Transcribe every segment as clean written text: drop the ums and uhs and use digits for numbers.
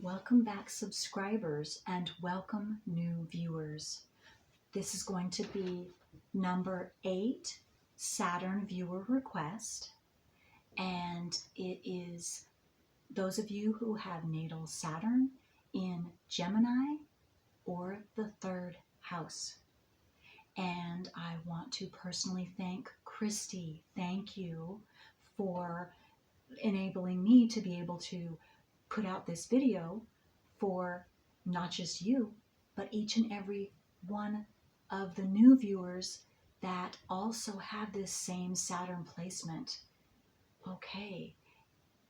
Welcome back, subscribers, and welcome new viewers. This is going to be number 8 Saturn viewer request, and it is those of you who have natal Saturn in Gemini or the 3rd house. And I want to personally thank Christy. Thank you for enabling me to be able to put out this video for not just you, but each and every one of the new viewers that also have this same Saturn placement. Okay,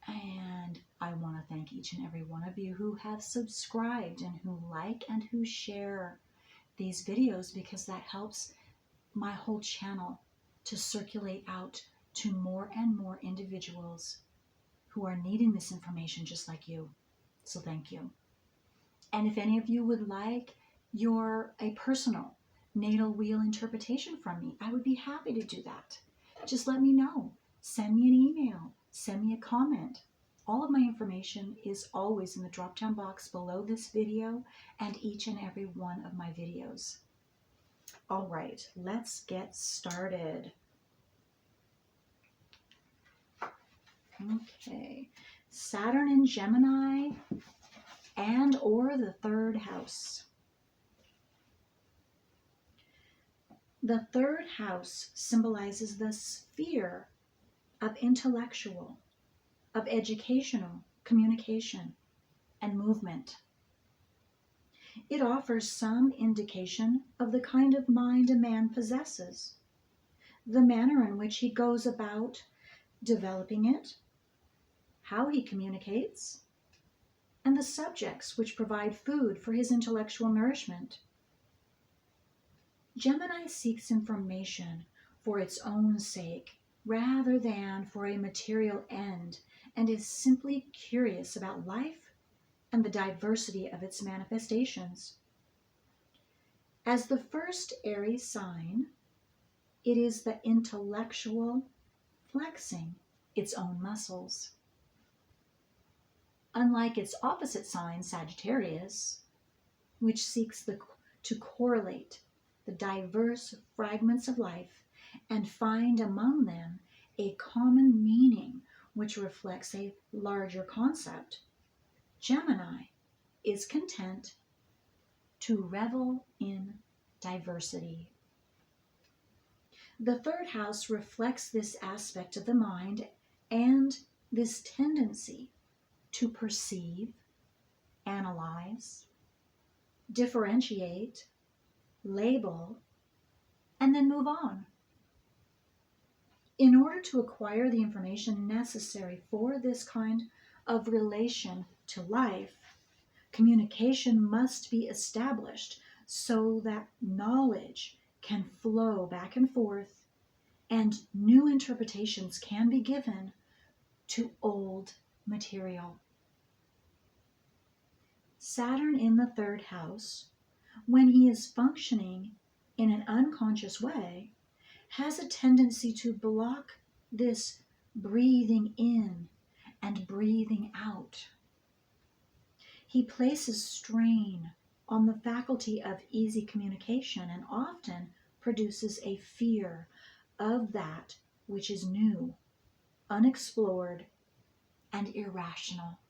and I want to thank each and every one of you who have subscribed and who like and who share these videos, because that helps my whole channel to circulate out to more and more individuals who are needing this information just like you. So thank you. And if any of you would like a personal natal wheel interpretation from me, I would be happy to do that. Just let me know. Send me an email. Send me a comment. All of my information is always in the drop-down box below this video and each and every one of my videos. All right, let's get started. Okay, Saturn in Gemini and or the 3rd house. The 3rd house symbolizes the sphere of intellectual, of educational, communication, and movement. It offers some indication of the kind of mind a man possesses, the manner in which he goes about developing it, how he communicates, and the subjects which provide food for his intellectual nourishment. Gemini seeks information for its own sake rather than for a material end, and is simply curious about life and the diversity of its manifestations. As the first Aries sign, it is the intellectual flexing its own muscles. Unlike its opposite sign, Sagittarius, which seeks to correlate the diverse fragments of life and find among them a common meaning which reflects a larger concept, Gemini is content to revel in diversity. The 3rd house reflects this aspect of the mind and this tendency to perceive, analyze, differentiate, label, and then move on. In order to acquire the information necessary for this kind of relation to life, communication must be established so that knowledge can flow back and forth and new interpretations can be given to old material. Saturn in the 3rd house, when he is functioning in an unconscious way, has a tendency to block this breathing in and breathing out. He places strain on the faculty of easy communication and often produces a fear of that which is new, unexplored, and irrational.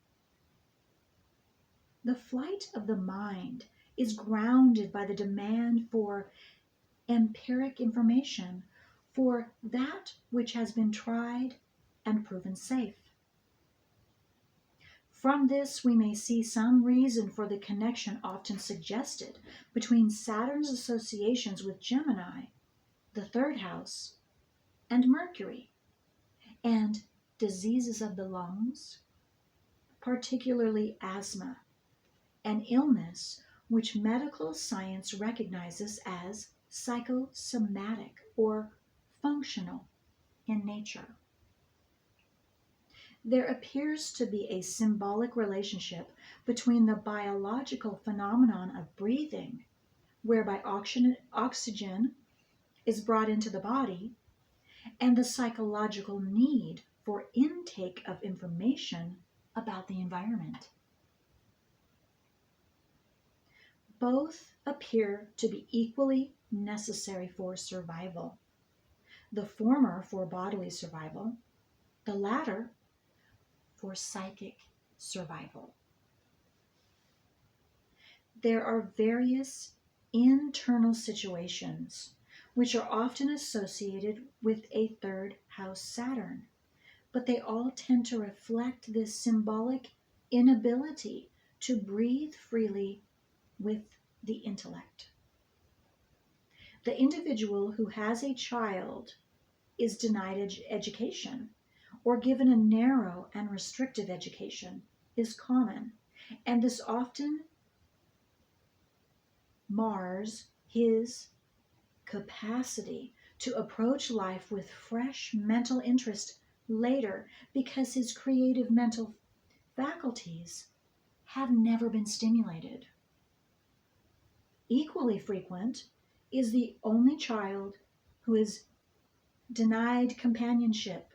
The flight of the mind is grounded by the demand for empiric information, for that which has been tried and proven safe. From this, we may see some reason for the connection often suggested between Saturn's associations with Gemini, the 3rd house, and Mercury, and diseases of the lungs, particularly asthma, an illness which medical science recognizes as psychosomatic or functional in nature. There appears to be a symbolic relationship between the biological phenomenon of breathing, whereby oxygen is brought into the body, and the psychological need for intake of information about the environment. both appear to be equally necessary for survival. The former for bodily survival, the latter for psychic survival. There are various internal situations which are often associated with a third house Saturn, but they all tend to reflect this symbolic inability to breathe freely with the intellect. The individual who has a child is denied education or given a narrow and restrictive education is common, and this often mars his capacity to approach life with fresh mental interest later because his creative mental faculties have never been stimulated. Equally frequent is the only child who is denied companionship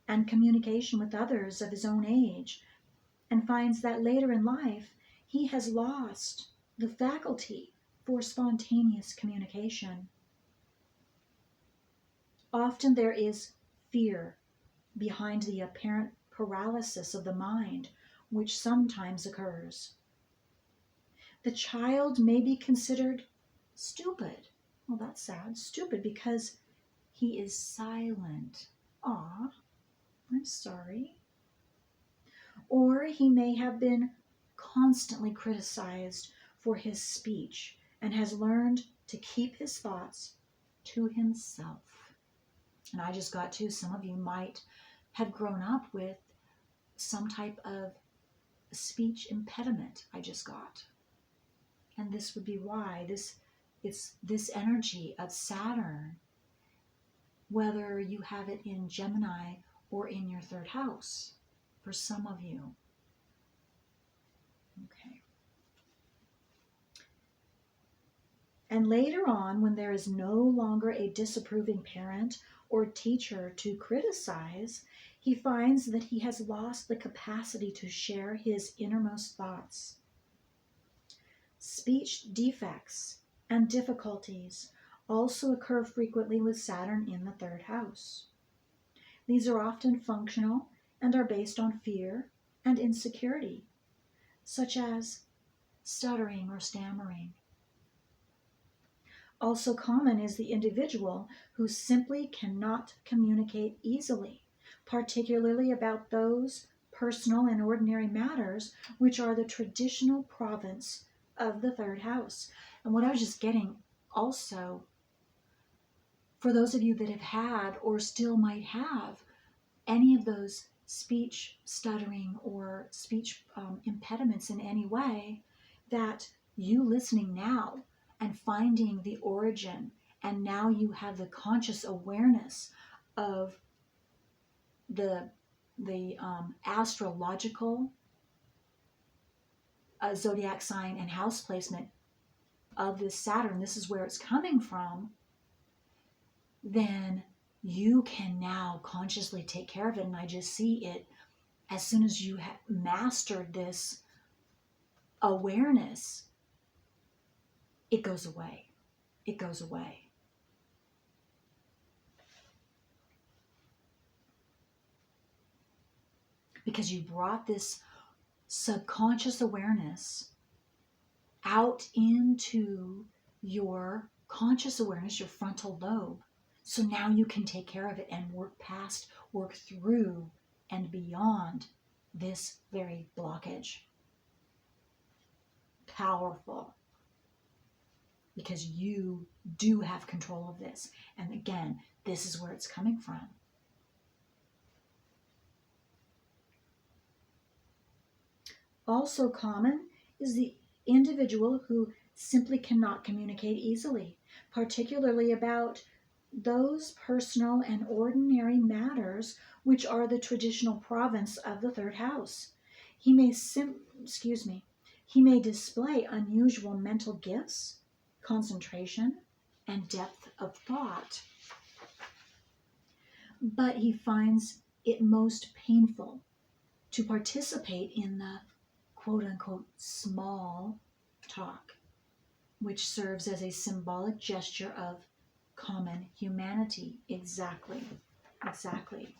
and communication with others of his own age and finds that later in life he has lost the faculty for spontaneous communication. Often there is fear behind the apparent paralysis of the mind, which sometimes occurs. The child may be considered stupid. Well, that's sad. Stupid because he is silent. Aw, I'm sorry. Or he may have been constantly criticized for his speech and has learned to keep his thoughts to himself. And I just got to, some of you might have grown up with some type of speech impediment. I just got. And this would be why it's this energy of Saturn, whether you have it in Gemini or in your third house, for some of you. Okay. And later on, when there is no longer a disapproving parent or teacher to criticize, he finds that he has lost the capacity to share his innermost thoughts. Speech defects and difficulties also occur frequently with Saturn in the third house. These are often functional and are based on fear and insecurity, such as stuttering or stammering. Also common is the individual who simply cannot communicate easily, particularly about those personal and ordinary matters which are the traditional province of the third house. And what I was just getting also, for those of you that have had or still might have any of those speech stuttering or speech impediments in any way, that you listening now and finding the origin, and now you have the conscious awareness of the astrological zodiac sign and house placement of this Saturn, this is where it's coming from, then you can now consciously take care of it. And I just see it as soon as you have mastered this awareness, it goes away. It goes away. Because you brought this subconscious awareness out into your conscious awareness, your frontal lobe. So now you can take care of it and work through and beyond this very blockage. Powerful. Because you do have control of this. And again, this is where it's coming from. Also common is the individual who simply cannot communicate easily, particularly about those personal and ordinary matters which are the traditional province of the third house. He may display unusual mental gifts, concentration, and depth of thought. But he finds it most painful to participate in the quote-unquote small talk. which serves as a symbolic gesture of common humanity. Exactly. Exactly.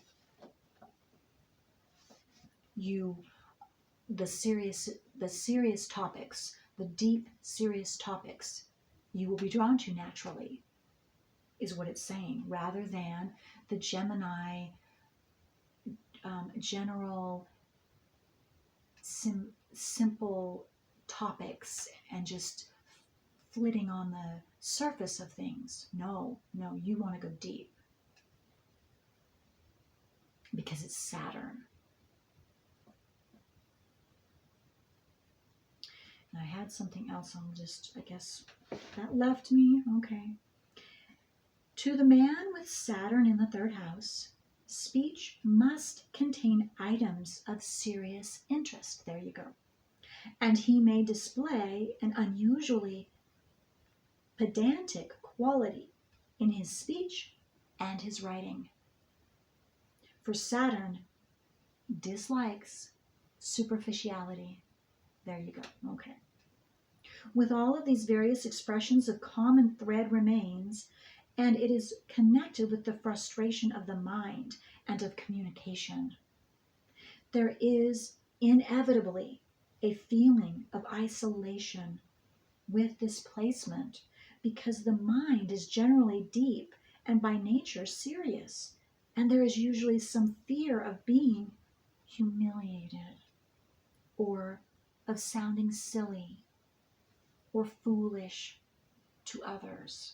The serious topics, the deep, serious topics, you will be drawn to naturally, is what it's saying, rather than the Gemini general simple topics and just flitting on the surface of things. No, you want to go deep because it's Saturn. And I had something else I guess that left me. Okay. To the man with Saturn in the third house, speech must contain items of serious interest. There you go. And he may display an unusually pedantic quality in his speech and his writing. For Saturn dislikes superficiality. There you go. Okay. With all of these various expressions, a common thread remains, and it is connected with the frustration of the mind and of communication. There is inevitably a feeling of isolation with this placement because the mind is generally deep and by nature serious, and there is usually some fear of being humiliated or of sounding silly or foolish to others.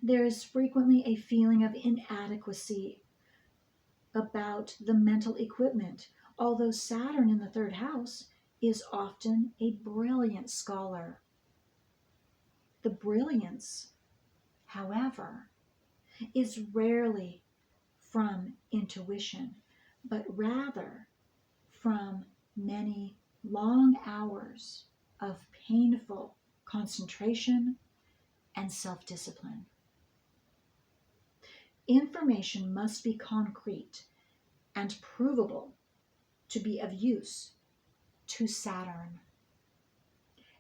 There is frequently a feeling of inadequacy about the mental equipment, although Saturn in the third house is often a brilliant scholar. The brilliance, however, is rarely from intuition, but rather from many long hours of painful concentration and self-discipline. Information must be concrete and provable to be of use to Saturn.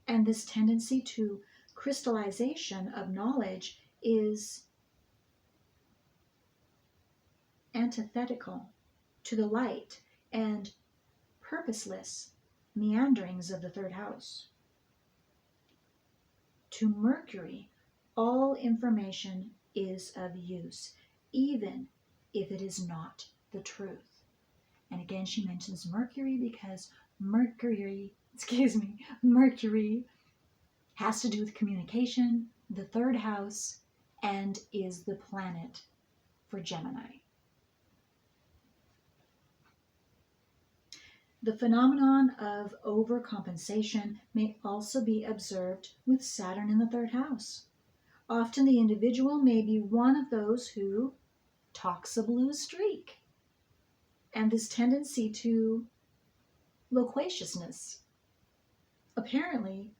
And this tendency to crystallization of knowledge is antithetical to the light and purposeless meanderings of the third house. To Mercury, all information is of use, even if it is not the truth. And again, she mentions Mercury because Mercury has to do with communication, the third house, and is the planet for Gemini. The phenomenon of overcompensation may also be observed with Saturn in the third house. Often the individual may be one of those who talks a blue streak, and this tendency to loquaciousness, apparently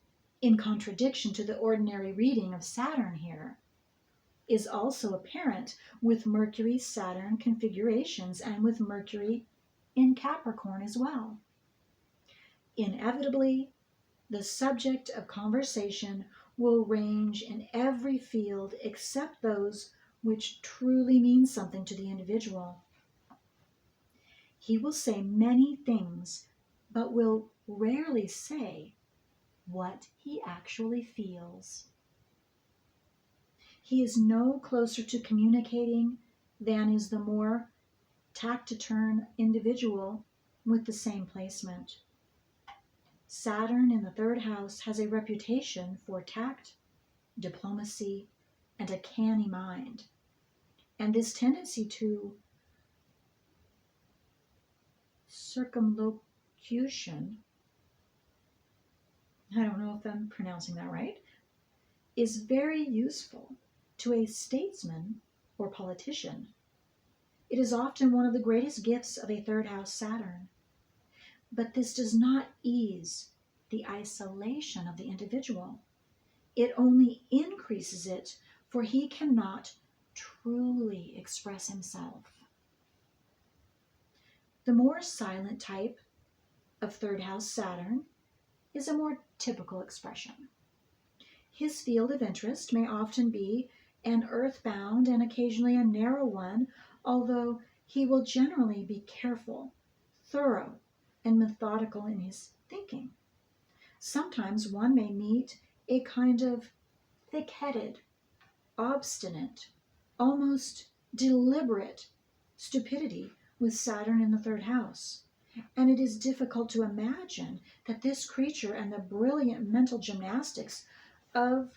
in contradiction to the ordinary reading of Saturn here, is also apparent with Mercury-Saturn configurations and with Mercury in Capricorn as well. Inevitably, the subject of conversation will range in every field except those which truly mean something to the individual. He will say many things, but will rarely say what he actually feels. He is no closer to communicating than is the more taciturn individual with the same placement. Saturn in the third house has a reputation for tact, diplomacy, and a canny mind. And this tendency to circumlocution, I don't know if I'm pronouncing that right, is very useful to a statesman or politician. It is often one of the greatest gifts of a third house Saturn. But this does not ease the isolation of the individual. It only increases it, for he cannot truly express himself. The more silent type of third house Saturn is a more typical expression. His field of interest may often be an earthbound and occasionally a narrow one, although he will generally be careful, thorough, and methodical in his thinking. Sometimes one may meet a kind of thick-headed, obstinate, almost deliberate stupidity with Saturn in the third house. And it is difficult to imagine that this creature and the brilliant mental gymnastics of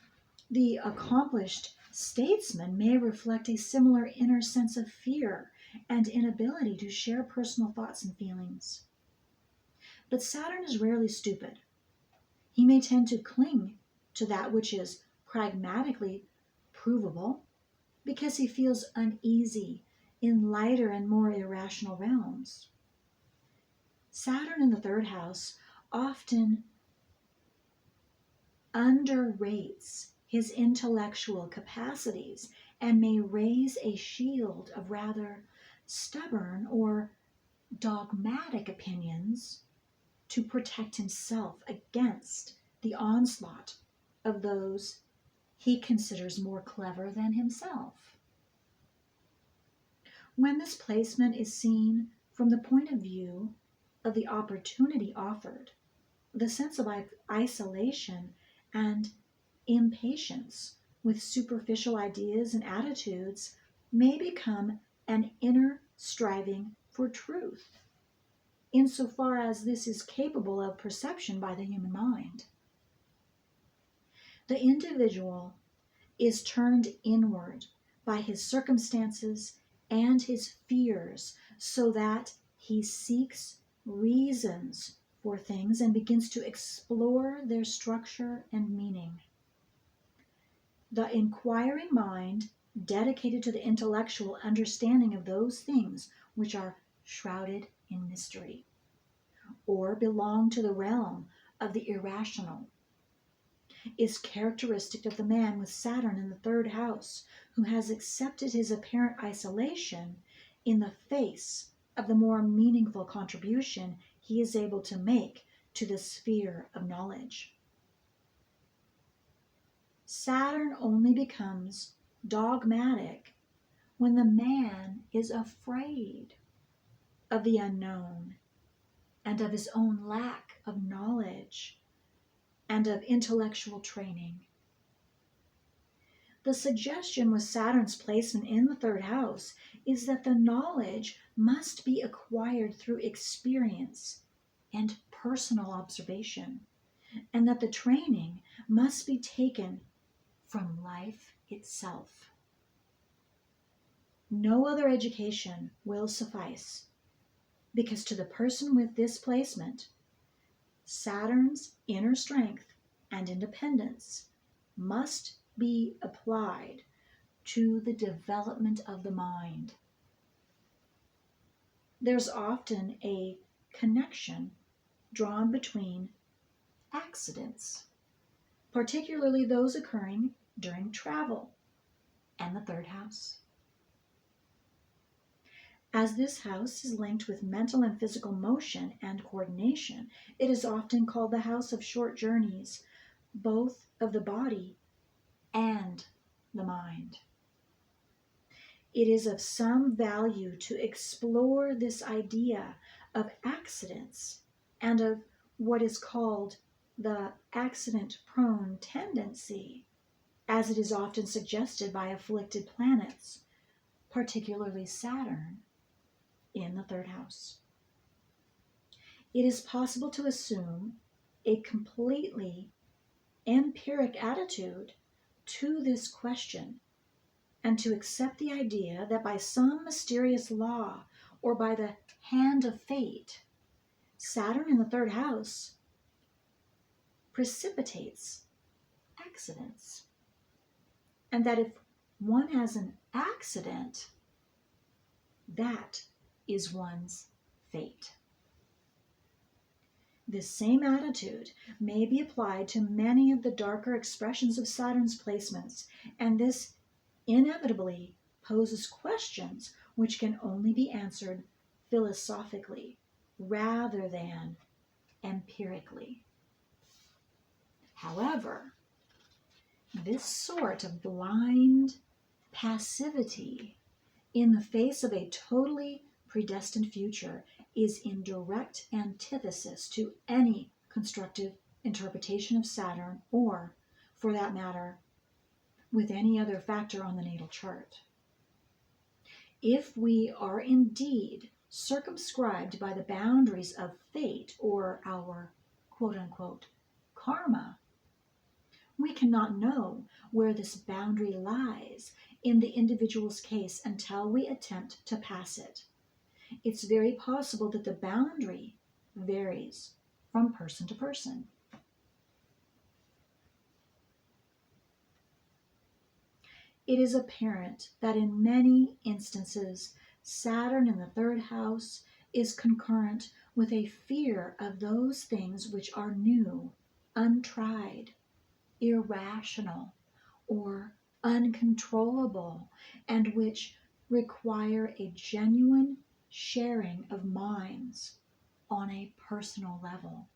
the accomplished statesman may reflect a similar inner sense of fear and inability to share personal thoughts and feelings. But Saturn is rarely stupid. He may tend to cling to that which is pragmatically provable because he feels uneasy in lighter and more irrational realms. Saturn in the third house often underrates his intellectual capacities and may raise a shield of rather stubborn or dogmatic opinions to protect himself against the onslaught of those he considers more clever than himself. When this placement is seen from the point of view of the opportunity offered, the sense of isolation and impatience with superficial ideas and attitudes may become an inner striving for truth, insofar as this is capable of perception by the human mind. The individual is turned inward by his circumstances and his fears, so that he seeks reasons for things and begins to explore their structure and meaning. The inquiring mind, dedicated to the intellectual understanding of those things which are shrouded in mystery, or belong to the realm of the irrational, is characteristic of the man with Saturn in the third house, who has accepted his apparent isolation in the face of the more meaningful contribution he is able to make to the sphere of knowledge. Saturn only becomes dogmatic when the man is afraid of the unknown and of his own lack of knowledge and of intellectual training. The suggestion with Saturn's placement in the third house is that the knowledge must be acquired through experience and personal observation, and that the training must be taken from life itself. No other education will suffice, because to the person with this placement, Saturn's inner strength and independence must be applied to the development of the mind. There's often a connection drawn between accidents, particularly those occurring during travel, and the third house. As this house is linked with mental and physical motion and coordination, it is often called the house of short journeys, both of the body and the mind. It is of some value to explore this idea of accidents and of what is called the accident-prone tendency, as it is often suggested by afflicted planets, particularly Saturn, in the third house. It is possible to assume a completely empiric attitude to this question and to accept the idea that by some mysterious law or by the hand of fate, Saturn in the third house precipitates accidents, and that if one has an accident, that is one's fate. This same attitude may be applied to many of the darker expressions of Saturn's placements, and this inevitably poses questions which can only be answered philosophically rather than empirically. However, this sort of blind passivity in the face of a totally predestined future is in direct antithesis to any constructive interpretation of Saturn, or, for that matter, with any other factor on the natal chart. If we are indeed circumscribed by the boundaries of fate or our quote-unquote karma, we cannot know where this boundary lies in the individual's case until we attempt to pass it. It's very possible that the boundary varies from person to person. It is apparent that in many instances, Saturn in the third house is concurrent with a fear of those things which are new, untried, irrational, or uncontrollable, and which require a genuine sharing of minds on a personal level.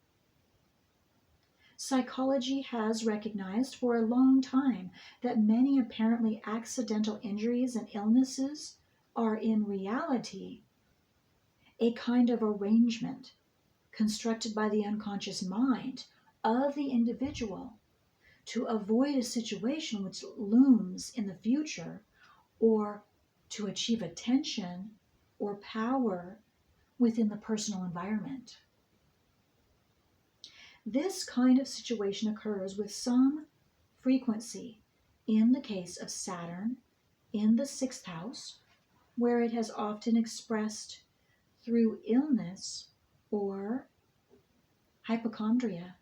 Psychology has recognized for a long time that many apparently accidental injuries and illnesses are in reality a kind of arrangement constructed by the unconscious mind of the individual to avoid a situation which looms in the future, or to achieve attention or power within the personal environment. This kind of situation occurs with some frequency in the case of Saturn in the sixth house, where it has often expressed through illness or hypochondria.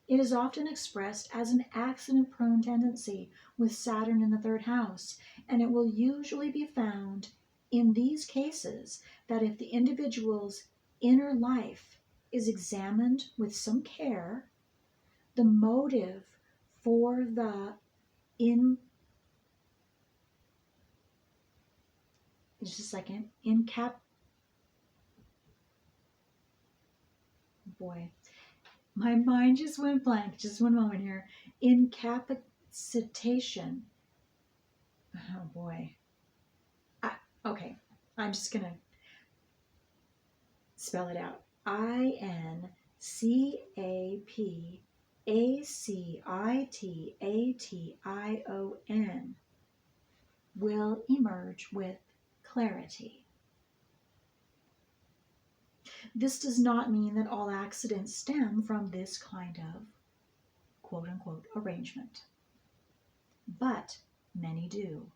It is often expressed as an accident-prone tendency with Saturn in the third house, and it will usually be found in these cases that if the individual's inner life is examined with some care, the motive for the my mind just went blank. Just one moment here. Incapacitation. Oh boy. Okay. I'm just going to spell it out. Incapacitation will emerge with clarity. This does not mean that all accidents stem from this kind of quote-unquote arrangement, but many do.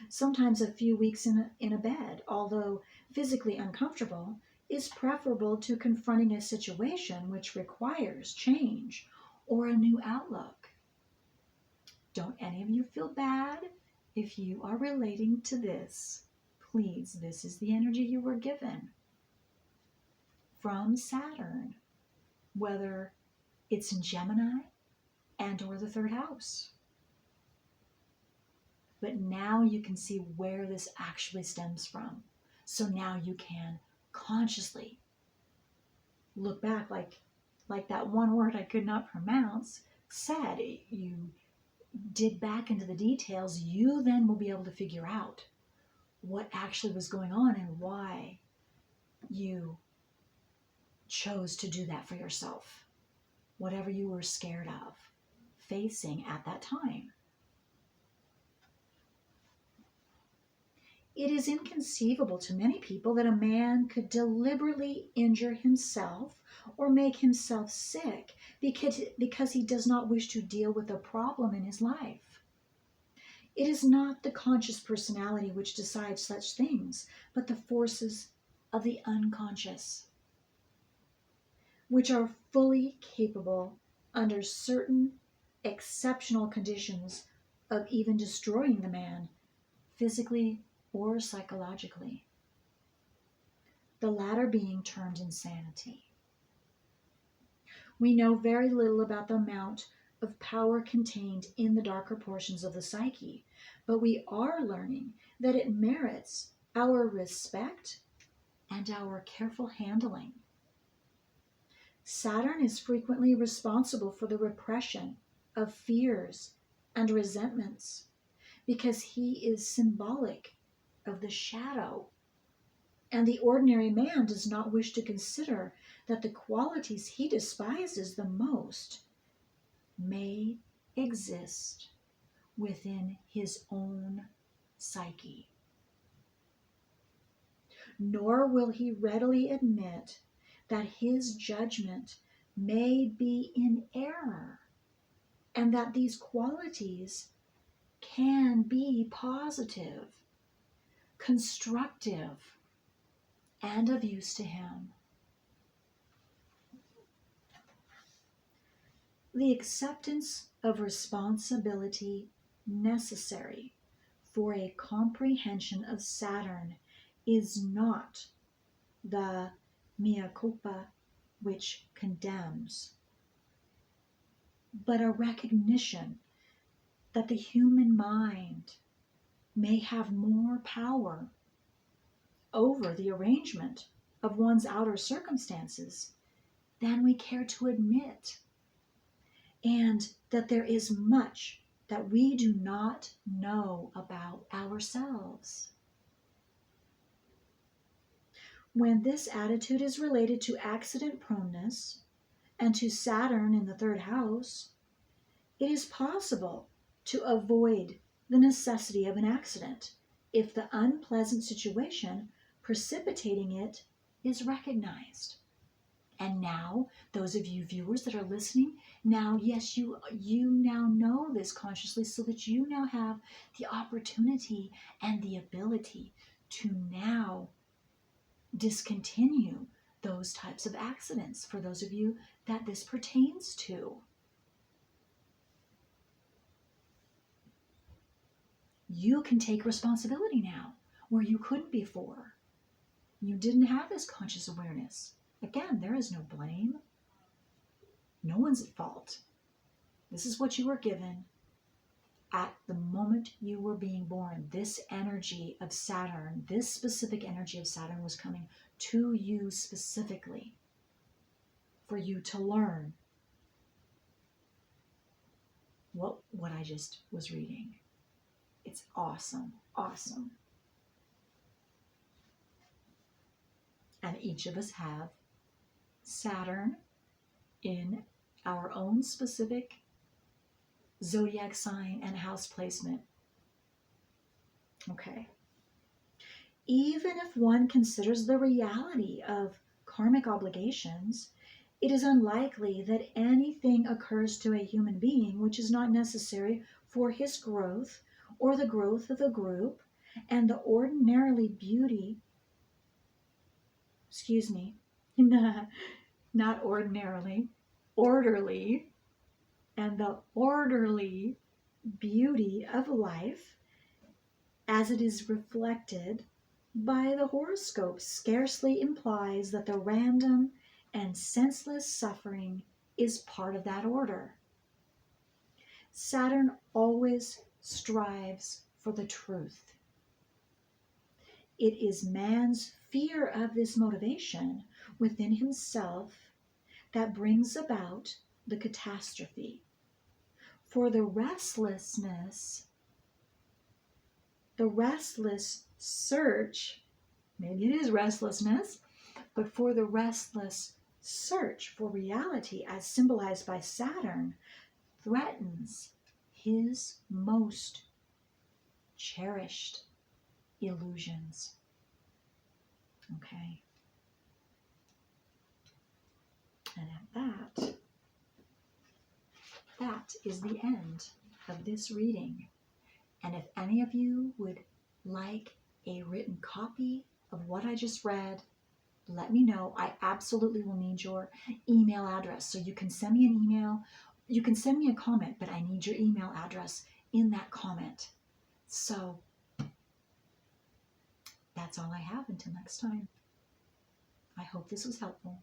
Sometimes a few weeks in a bed, although physically uncomfortable, is preferable to confronting a situation which requires change or a new outlook. Don't any of you feel bad if you are relating to this. Please, this is the energy you were given from Saturn, whether it's in Gemini and or the third house. But now you can see where this actually stems from. So now you can consciously look back, like that one word I could not pronounce said. You dig back into the details, you then will be able to figure out what actually was going on and why you chose to do that for yourself. Whatever you were scared of facing at that time. It is inconceivable to many people that a man could deliberately injure himself or make himself sick because he does not wish to deal with a problem in his life. It is not the conscious personality which decides such things, but the forces of the unconscious, which are fully capable, under certain exceptional conditions, of even destroying the man, physically or psychologically. The latter being termed insanity. We know very little about the amount of power contained in the darker portions of the psyche, but we are learning that it merits our respect and our careful handling. Saturn is frequently responsible for the repression of fears and resentments because he is symbolic of the shadow. And the ordinary man does not wish to consider that the qualities he despises the most may exist within his own psyche. Nor will he readily admit that his judgment may be in error and that these qualities can be positive, constructive, and of use to him. The acceptance of responsibility necessary for a comprehension of Saturn is not the mea culpa which condemns, but a recognition that the human mind may have more power over the arrangement of one's outer circumstances than we care to admit, and that there is much that we do not know about ourselves. When this attitude is related to accident proneness and to Saturn in the third house, it is possible to avoid the necessity of an accident if the unpleasant situation precipitating it is recognized. And now, those of you viewers that are listening, now, yes, you now know this consciously so that you now have the opportunity and the ability to now discontinue those types of accidents for those of you that this pertains to. You can take responsibility now where you couldn't before. You didn't have this conscious awareness. Again, there is no blame. No one's at fault. This is what you were given at the moment you were being born. This energy of Saturn, this specific energy of Saturn was coming to you specifically for you to learn what I just was reading. It's awesome, awesome. And each of us have Saturn in our own specific zodiac sign and house placement. Okay. Even if one considers the reality of karmic obligations, it is unlikely that anything occurs to a human being which is not necessary for his growth or the growth of the group, and the ordinarily not ordinarily, orderly, and the orderly beauty of life as it is reflected by the horoscope scarcely implies that the random and senseless suffering is part of that order. Saturn always strives for the truth. It is man's fear of this motivation within himself that brings about the catastrophe. For the restless search, maybe it is restlessness, but for the restless search for reality as symbolized by Saturn threatens his most cherished illusions. Okay. And at that is the end of this reading. And if any of you would like a written copy of what I just read, let me know. I absolutely will need your email address. So you can send me an email. You can send me a comment, but I need your email address in that comment. So that's all I have until next time. I hope this was helpful.